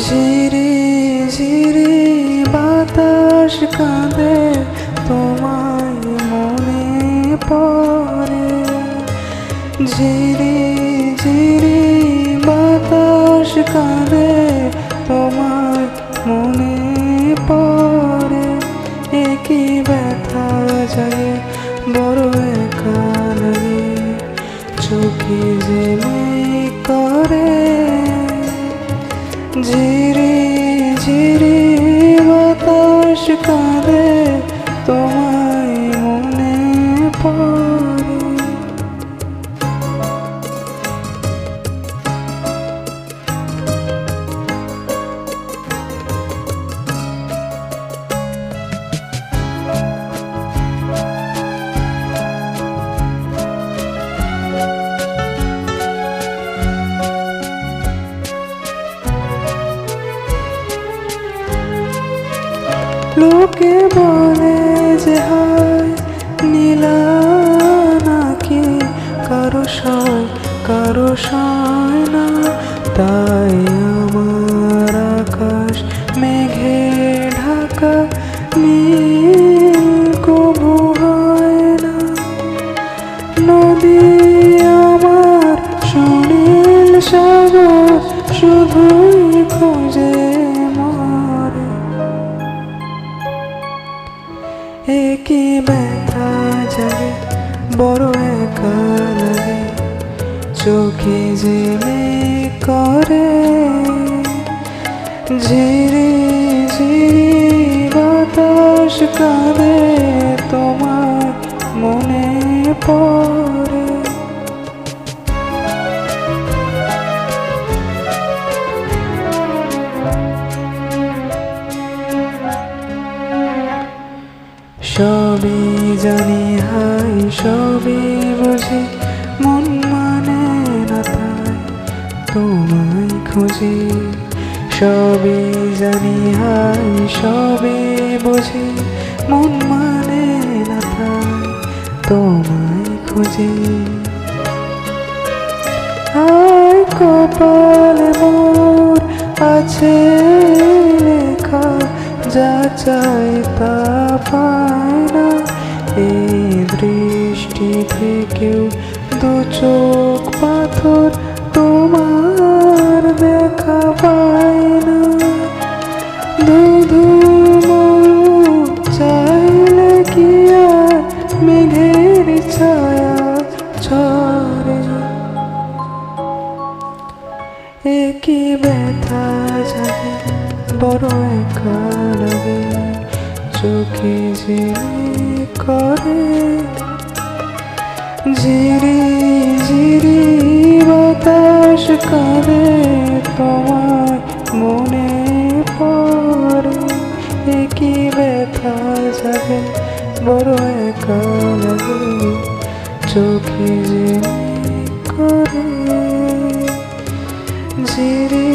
ঝিরি ঝিরি বাতাস কাঁদে তোমায় মনে পড়ে। ঝিরি ঝিরি বাতাস কাঁদে তোমায় মনে পড়ে। একই ব্যথা জাগে বড় একা লাগে, চোখে যে মেঘ করে। ঝিরি ঝিরি বাতাস কাঁদে তোমায় মনে পড়ে। লোকে বলে যে হয় নীলা নাকি কারো সয় না, তাই আমার আকাশ মেঘে ঢাকা নীল কবু হয় না। নদী আমার সুনীল সাগর শুধুই খোঁজে মরে। একই ব্যথা জাগে বড় একা লাগে, চোখে যে মেঘ করে। ঝিরি ঝিরি বাতাস কাঁদে তোমার মনে পড়ে। সবই জানি হাই সবই বুঝি, মন মানে না তাই তোমায় খুঁজি। সবই জানি হাই সবই বুঝি, মন মানে না তাই তোমায় খুঁজি। হায় কপালে মোর আছে লেখা, যা চাই তা পায় না। এই দৃষ্টি থেকেও দু চোখ পাথর তোমার দেখা পায় না। ধুধু মরু চাইলে কি আর মেঘের ছায়া ছড়ে। একই ব্যথা জাগে বড় একা লাগে, চোখে যে করে। ঝিরি ঝিরি বাতাস কাঁদে তোমার মনে পড়ে। একই ব্যথা জাগে বড় একা লাগে, চোখে যে করে। ঝিরি